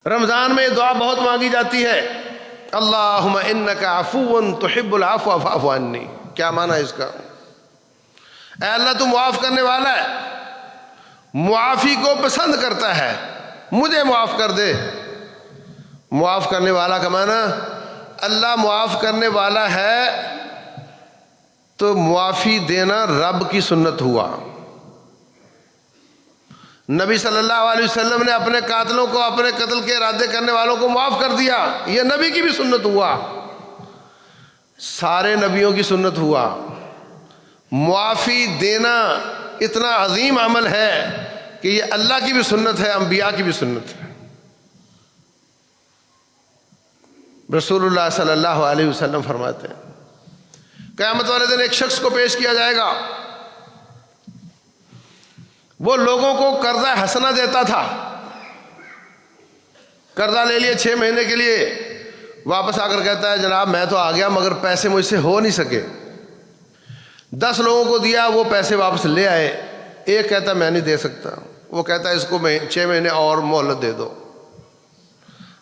رمضان میں یہ دعا بہت مانگی جاتی ہے، اللہم انکا عفو تحب العفو فاعف عنی۔ کیا معنی ہے اس کا؟ اے اللہ تو معاف کرنے والا ہے، معافی کو پسند کرتا ہے، مجھے معاف کر دے۔ معاف کرنے والا کا معنی اللہ معاف کرنے والا ہے، تو معافی دینا رب کی سنت ہوا۔ نبی صلی اللہ علیہ وسلم نے اپنے قاتلوں کو، اپنے قتل کے ارادے کرنے والوں کو معاف کر دیا، یہ نبی کی بھی سنت ہوا، سارے نبیوں کی سنت ہوا۔ معافی دینا اتنا عظیم عمل ہے کہ یہ اللہ کی بھی سنت ہے، انبیاء کی بھی سنت ہے۔ رسول اللہ صلی اللہ علیہ وسلم فرماتے ہیں قیامت والے دن ایک شخص کو پیش کیا جائے گا، وہ لوگوں کو قرضہ حسنہ دیتا تھا، قرضہ لے لیے 6 مہینے کے لیے، واپس آ کر کہتا ہے جناب میں تو آ گیا مگر پیسے مجھ سے ہو نہیں سکے۔ 10 لوگوں کو دیا، وہ پیسے واپس لے آئے، ایک کہتا میں نہیں دے سکتا، وہ کہتا ہے اس کو 6 مہینے اور مہلت دے دو۔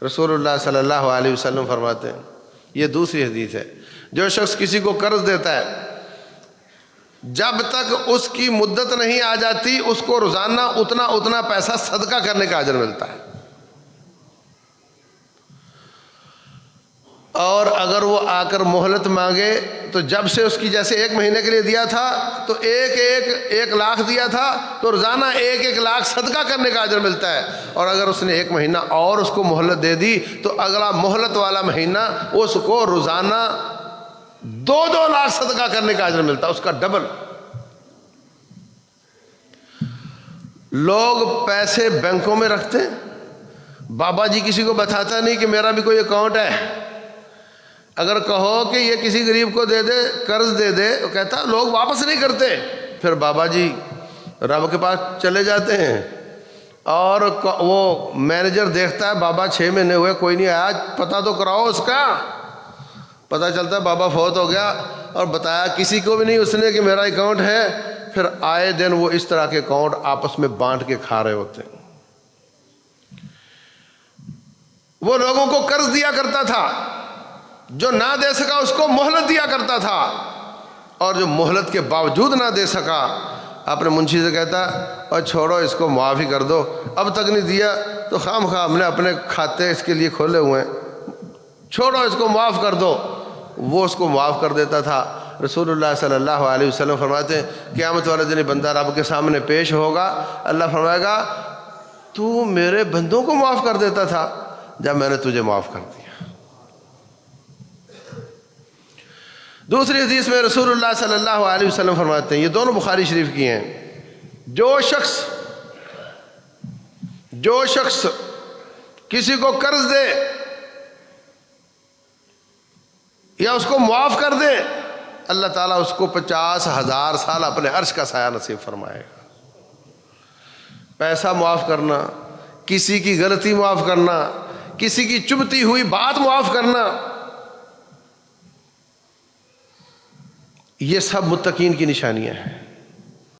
رسول اللہ صلی اللہ علیہ وسلم فرماتے ہیں، یہ دوسری حدیث ہے، جو شخص کسی کو قرض دیتا ہے جب تک اس کی مدت نہیں آ جاتی اس کو روزانہ اتنا پیسہ صدقہ کرنے کا اجر ملتا ہے، اور اگر وہ آ کر مہلت مانگے تو جب سے اس کی جیسے 1 مہینے کے لیے دیا تھا تو 1 لاکھ دیا تھا تو روزانہ 1 لاکھ صدقہ کرنے کا اجر ملتا ہے، اور اگر اس نے 1 مہینہ اور اس کو مہلت دے دی تو اگلا مہلت والا مہینہ اس کو روزانہ 2 لاکھ صدقہ کرنے کا اجر ملتا ہے، اس کا ڈبل۔ لوگ پیسے بینکوں میں رکھتے ہیں، بابا جی کسی کو بتاتا نہیں کہ میرا بھی کوئی اکاؤنٹ ہے، اگر کہو کہ یہ کسی غریب کو دے دے، قرض دے دے، وہ کہتا لوگ واپس نہیں کرتے، پھر بابا جی رب کے پاس چلے جاتے ہیں، اور وہ مینیجر دیکھتا ہے بابا 6 مہینے ہوئے کوئی نہیں آیا، پتہ تو کراؤ اس کا۔ پتہ چلتا ہے بابا فوت ہو گیا، اور بتایا کسی کو بھی نہیں اس نے کہ میرا اکاؤنٹ ہے، پھر آئے دن وہ اس طرح کے اکاؤنٹ آپس میں بانٹ کے کھا رہے ہوتے ہیں۔ وہ لوگوں کو قرض دیا کرتا تھا، جو نہ دے سکا اس کو مہلت دیا کرتا تھا، اور جو مہلت کے باوجود نہ دے سکا اپنے منشی سے کہتا اور چھوڑو اس کو معاف ہی کر دو، اب تک نہیں دیا تو خام خواہ ہم نے اپنے کھاتے اس کے لیے کھولے ہوئے ہیں، چھوڑو اس کو معاف کر دو، وہ اس کو معاف کر دیتا تھا۔ رسول اللہ صلی اللہ علیہ وسلم فرماتے ہیں قیامت والے دن بندہ رب کے سامنے پیش ہوگا، اللہ فرمائے گا تو میرے بندوں کو معاف کر دیتا تھا جب میں نے تجھے معاف کر دیا۔ دوسری حدیث میں رسول اللہ صلی اللہ علیہ وسلم فرماتے ہیں، یہ دونوں بخاری شریف کی ہیں، جو شخص کسی کو قرض دے یا اس کو معاف کر دے، اللہ تعالیٰ اس کو 50,000 سال اپنے عرش کا سایہ نصیب فرمائے گا۔ پیسہ معاف کرنا، کسی کی غلطی معاف کرنا، کسی کی چبھتی ہوئی بات معاف کرنا، یہ سب متقین کی نشانیاں ہیں۔